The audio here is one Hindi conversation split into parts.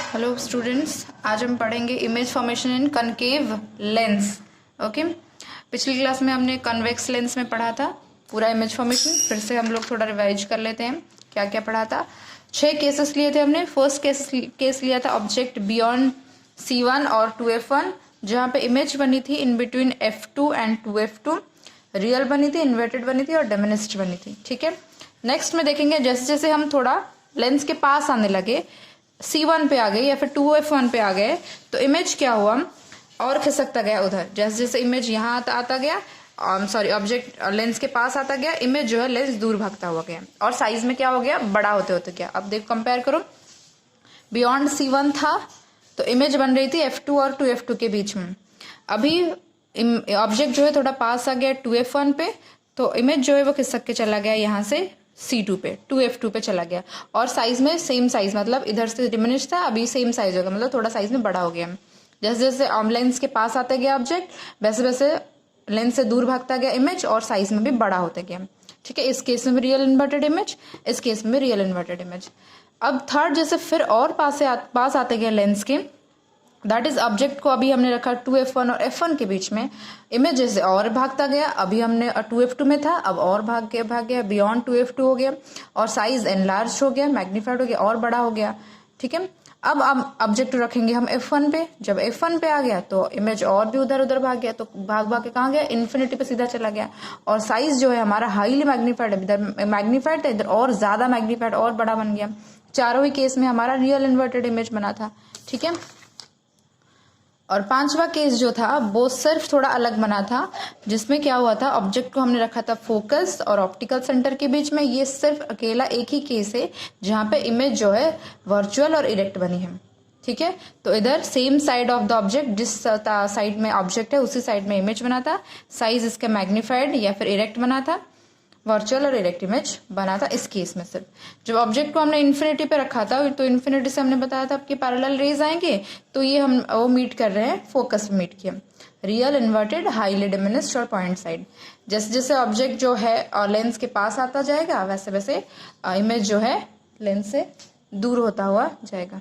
हेलो स्टूडेंट्स, आज हम पढ़ेंगे इमेज फॉर्मेशन इन कनकेव लेंस। ओके, पिछली क्लास में हमने कन्वेक्स लेंस में पढ़ा था पूरा इमेज फॉर्मेशन। फिर से हम लोग थोड़ा रिवाइज कर लेते हैं क्या क्या पढ़ा था। 6 केसेस लिए थे हमने। फर्स्ट केस लिया था ऑब्जेक्ट बियॉन्ड C1 और 2F1, जहाँ पे इमेज बनी थी in between F2 and 2F2, real बनी थी, इन्वर्टेड बनी थी और डिमिनिश्ड बनी थी। ठीक है, नेक्स्ट में देखेंगे जैसे जैसे हम थोड़ा लेंस के पास आने लगे, C1 पे आ गए या फिर 2F1 पे आ गए, तो इमेज क्या हुआ और खिसकता गया उधर। जैसे जैसे इमेज यहाँ आता गया, ऑब्जेक्ट लेंस के पास आता गया, इमेज जो है लेंस दूर भागता हुआ गया और साइज में क्या हो गया, बड़ा होते होते गया। अब देखो कंपेयर करो, बियॉन्ड C1 था तो इमेज बन रही थी F2 और 2F2 के बीच में। अभी ऑब्जेक्ट जो है थोड़ा पास आ गया 2F1 पे, तो इमेज जो है वो खिसक के चला गया यहाँ से C2 पे, 2F2 पे चला गया और साइज में सेम साइज, मतलब इधर से डिमिनिश था, अभी सेम साइज हो गया, मतलब थोड़ा साइज में बड़ा हो गया। जैसे जैसे लेंस के पास आते गया ऑब्जेक्ट, वैसे वैसे लेंस से दूर भागता गया इमेज और साइज में भी बड़ा होता गया। ठीक है, इस केस में रियल इन्वर्टेड इमेज, इस केस में रियल इन्वर्टेड इमेज। अब थर्ड, जैसे फिर और पास आते गए लेंस के, दैट इज ऑब्जेक्ट को अभी हमने रखा 2F1 और F1 के बीच में, इमेज जैसे और भागता गया, अभी हमने 2F2 में था, अब और भाग गया बियॉन्ड 2F2 हो गया और साइज एनलार्ज हो गया, मैग्नीफाइड हो गया और बड़ा हो गया। ठीक है, अब ऑब्जेक्ट रखेंगे हम F1 पे। जब F1 पे आ गया तो इमेज और भी उधर उधर भाग गया, तो भाग के कहाँ गया, इन्फिनिटी पे सीधा चला गया और साइज जो है हमारा हाईली मैग्नीफाइड है, इधर मैग्नीफाइड था, इधर और ज्यादा मैग्नीफाइड और बड़ा बन गया। चारों ही केस में हमारा रियल इन्वर्टेड इमेज बना था। ठीक है, और पांचवा केस जो था वो सिर्फ थोड़ा अलग बना था, जिसमें क्या हुआ था, ऑब्जेक्ट को हमने रखा था फोकस और ऑप्टिकल सेंटर के बीच में। ये सिर्फ अकेला एक ही केस है जहां पे इमेज जो है वर्चुअल और इरेक्ट बनी है। ठीक है, तो इधर same side of the object, जिस साइड में ऑब्जेक्ट है उसी साइड में इमेज बना था, साइज इसका मैग्नीफाइड या फिर इरेक्ट बना था, वर्चुअल और इरेक्ट इमेज बना था इस केस में। सिर्फ जब ऑब्जेक्ट को हमने इन्फिनिटी पे रखा था, तो इन्फिनिटी से हमने बताया था आपके पैरेलल रेज आएंगे, तो ये हम वो मीट कर रहे हैं, फोकस पे मीट किया, रियल इन्वर्टेड हाईली डिमिनिश्ड और पॉइंट साइड। जैसे जैसे ऑब्जेक्ट जो है और लेंस के पास आता जाएगा, वैसे वैसे इमेज जो है लेंस से दूर होता हुआ जाएगा।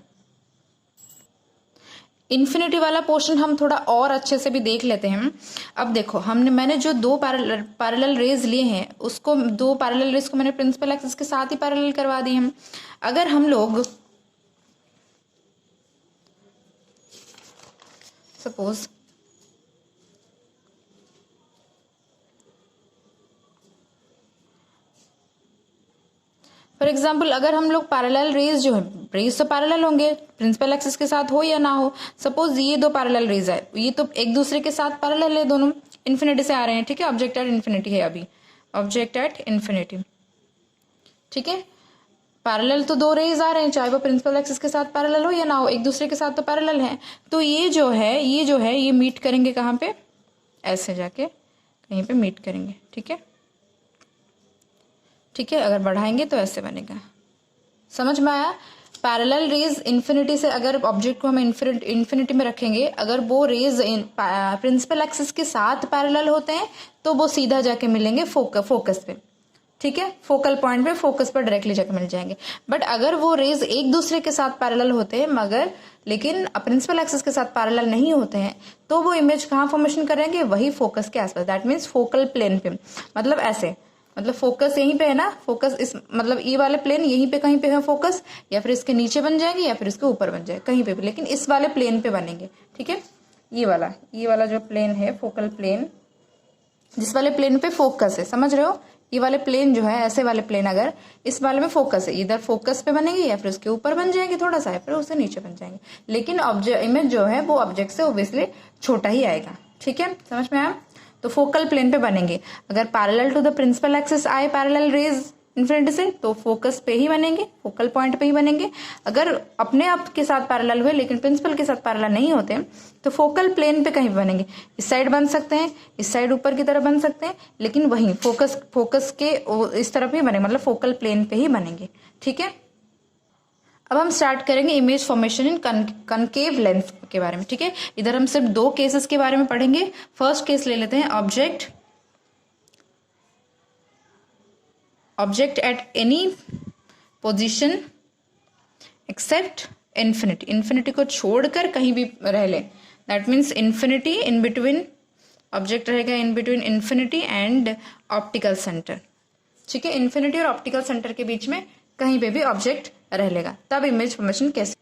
इन्फिनिटी वाला पोर्शन हम थोड़ा और अच्छे से भी देख लेते हैं। अब देखो, मैंने जो दो पैरेलल रेज लिए हैं, उसको दो पैरेलल रेज को मैंने प्रिंसिपल एक्सिस के साथ ही पैरेलल करवा दी हैं। अगर हम लोग सपोज फॉर एग्जाम्पल, अगर हम लोग पैरेलल रेज जो है, रेज तो पैरेलल होंगे, प्रिंसिपल एक्सिस के साथ हो या ना हो। सपोज ये दो पैरेलल रेज है, ये तो एक दूसरे के साथ पैरेलल है, दोनों इन्फिनिटी से आ रहे हैं। ठीक है, ऑब्जेक्ट एट इन्फिनिटी है अभी, ऑब्जेक्ट एट इन्फिनिटी। ठीक है, पैरेलल तो दो रेज आ रहे हैं, चाहे वो प्रिंसिपल एक्सिस के साथ पैरेलल हो या ना हो, एक दूसरे के साथ तो पैरेलल है। तो ये जो है ये मीट करेंगे कहाँ पे, ऐसे जाके कहीं पे मीट करेंगे। ठीक है, ठीक है, अगर बढ़ाएंगे तो ऐसे बनेगा। समझ में आया? पैरेलल रेज इन्फिनिटी से, अगर ऑब्जेक्ट को हम इन्फिनिटी में रखेंगे, अगर वो रेज प्रिंसिपल एक्सिस के साथ पैरेलल होते हैं तो वो सीधा जाके मिलेंगे फोकस पे। ठीक है, फोकल पॉइंट पे, फोकस पर डायरेक्टली जाके मिल जाएंगे। बट अगर वो रेज एक दूसरे के साथ पैरेलल होते हैं मगर लेकिन प्रिंसिपल एक्सिस के साथ पैरेलल नहीं होते हैं, तो वो इमेज कहाँ फॉर्मेशन करेंगे, वही फोकस के आसपास, दैट मीन्स फोकल प्लेन पे। मतलब ऐसे, मतलब फोकस यहीं पे है ना, फोकस इस मतलब ई वाले प्लेन यहीं पे कहीं पे है फोकस, या फिर इसके नीचे बन जाएंगे या फिर इसके ऊपर बन जाएगा, कहीं पे भी, लेकिन इस वाले प्लेन पे बनेंगे। ठीक है, ये वाला जो प्लेन है, फोकल प्लेन, जिस वाले प्लेन पे फोकस है, समझ रहे हो, ये वाले प्लेन जो है, ऐसे वाले प्लेन अगर इस वाले में फोकस है, इधर फोकस पे बनेंगे या फिर उसके ऊपर बन जाएंगे थोड़ा सा, या फिर उससे नीचे बन जाएंगे, लेकिन ऑब्जेक्ट इमेज जो है वो ऑब्जेक्ट से ऑब्वियसली छोटा ही आएगा। ठीक है, समझ में आया? तो फोकल प्लेन पे बनेंगे। अगर parallel to the principal axis आए पैरेलल रेज इन्फिनिटी से, तो फोकस पे ही बनेंगे, फोकल पॉइंट पे ही बनेंगे। अगर अपने आप के साथ पैरेलल हुए लेकिन प्रिंसिपल के साथ पैरेलल नहीं होते, तो फोकल प्लेन पे कहीं भी बनेंगे, इस साइड बन सकते हैं, इस साइड ऊपर की तरफ बन सकते हैं, लेकिन वहीं फोकस के इस तरफ ही बनेंगे, मतलब फोकल प्लेन पे ही बनेंगे। ठीक है, अब हम स्टार्ट करेंगे इमेज फॉर्मेशन इन कनकेव लेंस के बारे में। ठीक है, इधर हम सिर्फ दो केसेस के बारे में पढ़ेंगे। फर्स्ट केस ले लेते हैं, object at any position except infinity, infinity को छोड़कर कहीं भी रह ले, that means infinity in between, object रहेगा in between infinity and optical centre, ठीक है, इन्फिनिटी और ऑप्टिकल सेंटर के बीच में कहीं पे भी ऑब्जेक्ट रह लेगा, तब इमेज फॉर्मेशन कैसे।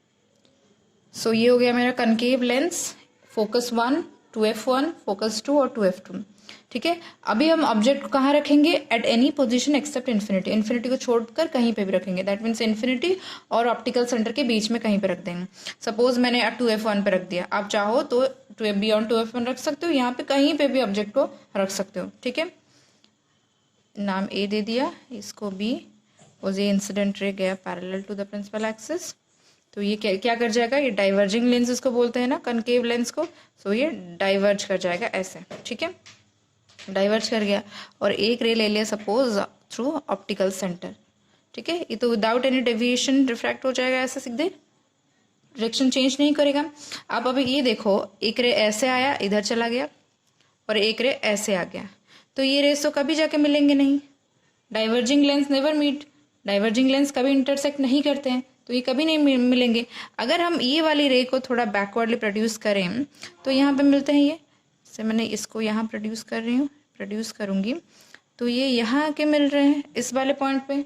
सो ये हो गया मेरा concave lens, focus 1, 2f1, focus 2 और 2f2, ठीक है। अभी हम ऑब्जेक्ट को कहाँ रखेंगे, at any position except infinity, infinity को छोड़कर कहीं पे भी रखेंगे, दैट मीन्स इन्फिनिटी और ऑप्टिकल सेंटर के बीच में कहीं पे रख देंगे। सपोज मैंने 2f1 पे रख दिया, आप चाहो तो बियॉन्ड 2f1 रख सकते हो, यहाँ पे कहीं पे भी ऑब्जेक्ट को रख सकते हो, ठीक है। नाम ए दे दिया, इसको बी, और ये इंसिडेंट रे गया parallel to the principal axis, तो ये क्या कर जाएगा, ये डाइवर्जिंग लेंस इसको बोलते हैं ना, कनकेव लेंस को, सो ये डाइवर्ज कर जाएगा ऐसे, ठीक है, डाइवर्ज कर गया। और एक रे ले लिया सपोज थ्रू ऑप्टिकल सेंटर, ठीक है, ये तो विदाउट एनी डेविएशन रिफ्रैक्ट हो जाएगा ऐसे सीधे, डायरेक्शन चेंज नहीं करेगा। आप अभी ये देखो, एक रे ऐसे आया इधर चला गया और एक रे ऐसे आ गया, तो ये रेस तो कभी जाके मिलेंगे नहीं, diverging lens never meet, diverging lens कभी इंटरसेक्ट नहीं करते हैं, तो ये कभी नहीं मिलेंगे। अगर हम ये वाली रे को थोड़ा बैकवर्डली प्रोड्यूस करें तो यहाँ पे मिलते हैं ये, जैसे मैंने इसको यहाँ प्रोड्यूस कर रही हूँ, प्रोड्यूस करूँगी तो ये यहाँ के मिल रहे हैं इस वाले पॉइंट पे,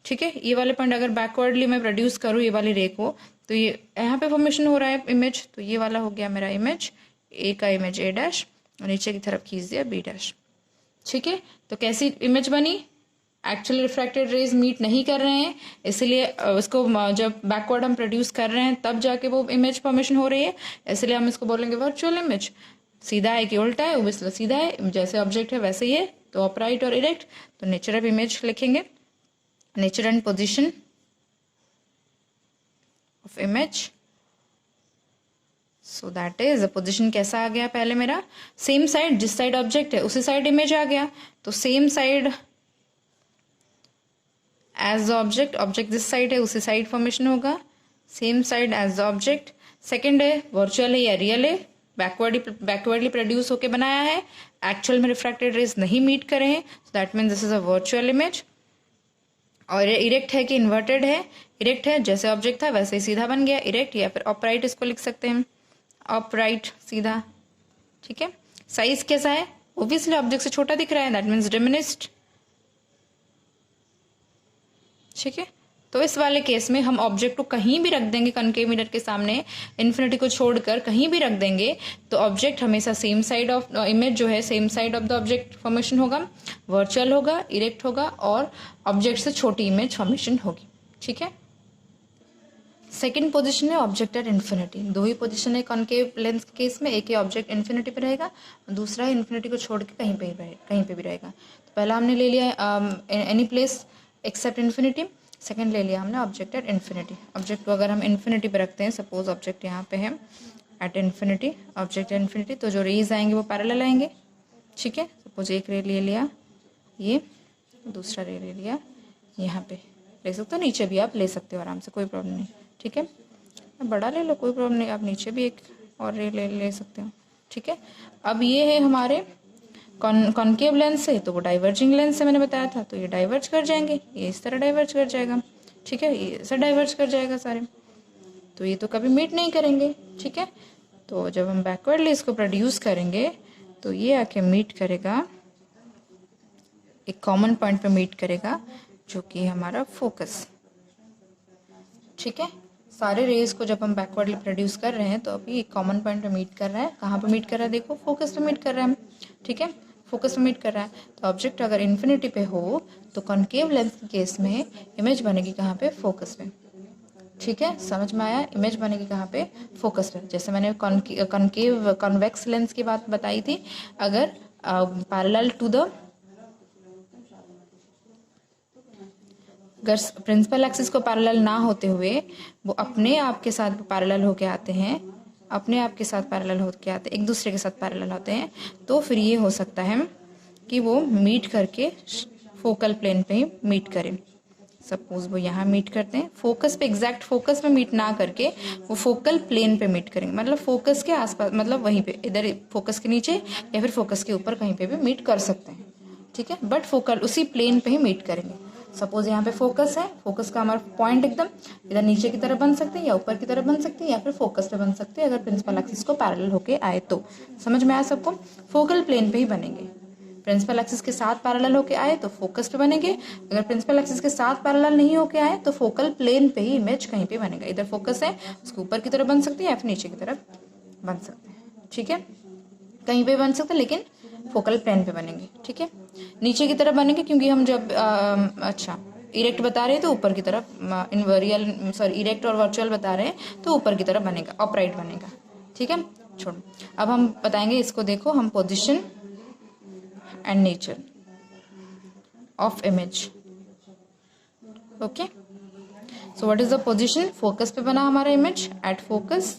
ठीक है, ये वाले पॉइंट अगर बैकवर्डली मैं प्रोड्यूस करूँ ये वाली रे को, तो ये यहाँ पे फॉर्मेशन हो रहा है इमेज, तो ये वाला हो गया मेरा इमेज, ए का इमेज ए डैश और नीचे की तरफ खींच दिया बी डैश, ठीक है। तो कैसी इमेज बनी, एक्चुअली रिफ्रैक्टेड रेज मीट नहीं कर रहे हैं, इसलिए उसको जब बैकवर्ड हम प्रोड्यूस कर रहे हैं तब जाके वो इमेज फॉर्मेशन हो रही है, इसलिए हम इसको बोलेंगे वर्चुअल इमेज। सीधा है कि उल्टा है, ओब्वियसली सीधा है, जैसे ऑब्जेक्ट है वैसे ही है, तो अपराइट और इरेक्ट, तो नेचर ऑफ इमेज लिखेंगे, nature and position of image, so that is position कैसा आ गया, पहले मेरा सेम साइड, जिस साइड ऑब्जेक्ट है उसी साइड इमेज आ गया, तो same side as the object, object जिस साइड है उसी साइड फॉर्मेशन होगा, same side as the object. Second है वर्चुअल है या रियल है, बैकवर्डली प्रोड्यूस होके बनाया है, एक्चुअल में रिफ्रैक्टेड रेज नहीं मीट करे हैं, so that means this is a virtual image. और इरेक्ट है कि इन्वर्टेड है, इरेक्ट है जैसे ऑब्जेक्ट था वैसे ही सीधा बन गया इरेक्ट, या फिर अपराइट इसको लिख सकते हैं, अपराइट सीधा, ठीक है। साइज कैसा है, ओब्वियसली ऑब्जेक्ट से छोटा दिख रहा है, दैट मीन्स डिमिनिस्ड, ठीक है। तो इस वाले केस में हम ऑब्जेक्ट को कहीं भी रख देंगे कनकेव मिरर के सामने, इन्फिनिटी को छोड़कर कहीं भी रख देंगे, तो ऑब्जेक्ट हमेशा सेम साइड ऑफ इमेज जो है same side of the object formation होगा, वर्चुअल होगा, इरेक्ट होगा और ऑब्जेक्ट से छोटी इमेज फॉर्मेशन होगी, ठीक है। सेकेंड पोजीशन है ऑब्जेक्ट एट इन्फिनिटी, दो ही पोजीशन है कॉनकेव लेंस के केस में, एक ही ऑब्जेक्ट इन्फिनिटी पे रहेगा, दूसरा है इन्फिनिटी को छोड़ के कहीं पे भी रहेगा। तो पहला हमने ले लिया any place except infinity, second ले लिया हमने ऑब्जेक्ट एट इन्फिनिटी। ऑब्जेक्ट को अगर हम इन्फिनिटी पे रखते हैं, सपोज ऑब्जेक्ट यहाँ पे है at infinity, object at infinity, तो जो रेज आएंगे वो पैरेलल आएंगे, ठीक है। सपोज एक रे ले लिया ये, दूसरा रे ले लिया यहाँ पे, ले सकते हो, नीचे भी आप ले सकते हो आराम से, कोई प्रॉब्लम नहीं, ठीक है। बड़ा ले लो कोई प्रॉब्लम नहीं, आप नीचे भी एक और रे ले सकते हो, ठीक है। अब ये है हमारे कॉनकेव लेंस है, तो वो डाइवर्जिंग लेंस से मैंने बताया था, तो ये डाइवर्ज कर जाएंगे, ये इस तरह डाइवर्ज कर जाएगा, ठीक है, ये ऐसा डाइवर्ज कर जाएगा सारे, तो ये तो कभी मीट नहीं करेंगे, ठीक है। तो जब हम बैकवर्डली इसको प्रोड्यूस करेंगे तो ये आके मीट करेगा, एक कॉमन पॉइंट पे मीट करेगा जो कि हमारा फोकस, ठीक है। सारे रेज को जब हम बैकवर्डली प्रोड्यूस कर रहे हैं तो अभी एक कॉमन पॉइंट पे मीट कर रहा है, कहाँ पे मीट कर रहा है, देखो फोकस पे मीट कर रहा है, ठीक है, फोकस पे मीट कर रहा है। तो ऑब्जेक्ट अगर इन्फिनिटी पे हो तो कॉनकेव लेंस के केस में इमेज बनेगी कहाँ पे, फोकस पे, ठीक है, समझ में आया, इमेज बनेगी कहाँ पे, फोकस पे। जैसे मैंने कॉनकेव कॉन्वेक्स लेंस की बात बताई थी, अगर पैरेलल टू द, अगर प्रिंसिपल एक्सिस को पैरेलल ना होते हुए वो अपने आप के साथ पैरेलल होके आते हैं, अपने आप के साथ पैरेलल होके आते हैं, एक दूसरे के साथ पैरेलल होते हैं, तो फिर ये हो सकता है कि वो मीट करके फोकल प्लेन पे ही मीट करें। सपोज वो यहाँ मीट करते हैं, फोकस पे, एग्जैक्ट फोकस पे मीट ना करके वो फोकल प्लेन पे मीट करेंगे, मतलब फोकस के आसपास, मतलब वहीं पे, इधर फोकस के नीचे या फिर फोकस के ऊपर कहीं पे भी मीट कर सकते हैं, ठीक है, बट फोकल उसी प्लेन पे ही मीट करेंगे। सपोज यहाँ पे फोकस है, फोकस का हमारा पॉइंट एकदम इधर नीचे की तरफ बन सकते हैं या ऊपर की तरफ बन सकते हैं या फिर फोकस पे बन सकते हैं अगर प्रिंसिपल एक्सिस को पैरेलल होके आए तो। समझ में आया सबको? फोकल प्लेन पे ही बनेंगे। प्रिंसिपल एक्सिस के साथ पैरेलल होके आए तो फोकस पे बनेंगे, अगर प्रिंसिपल एक्सिस के साथ पैरेलल नहीं होके आए तो फोकल प्लेन पे ही इमेज कहीं पे बनेगा। इधर फोकस है, उसके ऊपर की तरफ बन सकती है या फिर नीचे की तरफ बन सकते हैं। ठीक है, कहीं पे बन सकते हैं लेकिन फोकल प्लेन पे बनेंगे। ठीक है, नीचे की तरफ बनेंगे क्योंकि हम जब इरेक्ट बता रहे हैं तो ऊपर की तरफ, इरेक्ट और वर्चुअल बता रहे हैं तो ऊपर की तरफ बनेगा, अपराइट बनेगा। ठीक है, छोड़ो। अब हम बताएंगे इसको, देखो हम position and nature of image. Okay, so what is the position? Focus पे बना हमारा इमेज, एट फोकस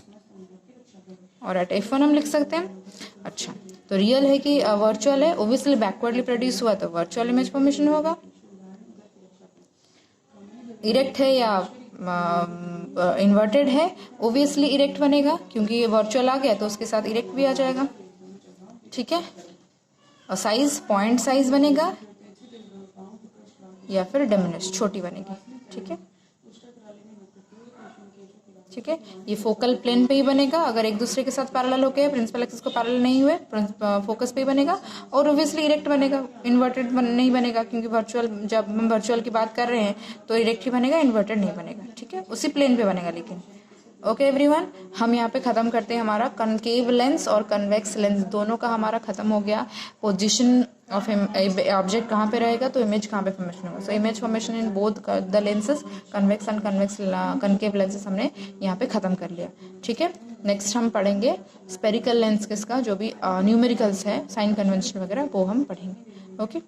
और एट F1 हम लिख सकते हैं। अच्छा, तो रियल है कि वर्चुअल है? ओब्वियसली बैकवर्डली प्रोड्यूस हुआ तो वर्चुअल इमेज फॉर्मेशन होगा। इरेक्ट है या इन्वर्टेड है? ओब्वियसली इरेक्ट बनेगा क्योंकि वर्चुअल आ गया तो उसके साथ इरेक्ट भी आ जाएगा। ठीक है, और साइज पॉइंट साइज बनेगा या फिर डिमिनिश, छोटी बनेगी। ठीक है, ठीक है, ये फोकल प्लेन पे ही बनेगा अगर एक दूसरे के साथ पैरेलल होके प्रिंसिपल एक्सिस को पैरेलल नहीं हुए, फोकस पे ही बनेगा। और ऑब्वियसली इरेक्ट बनेगा, इन्वर्टेड नहीं बनेगा क्योंकि वर्चुअल, जब हम वर्चुअल की बात कर रहे हैं तो इरेक्ट ही बनेगा, इन्वर्टेड नहीं बनेगा। ठीक है, उसी प्लेन पे बनेगा लेकिन। ओके एवरीवन, हम यहाँ पे ख़त्म करते हैं। हमारा कनकेव लेंस और कन्वेक्स लेंस दोनों का हमारा ख़त्म हो गया। पोजीशन ऑफ ऑब्जेक्ट कहाँ पे रहेगा तो इमेज कहाँ पे फॉर्मेशन होगा। So image formation in both the lenses, convex and concave lenses हमने यहाँ पे ख़त्म कर लिया। ठीक है, नेक्स्ट हम पढ़ेंगे स्पेरिकल लेंस किसका, जो भी न्यूमेरिकल्स है, साइन कन्वेंशन वगैरह, वो हम पढ़ेंगे। ओके।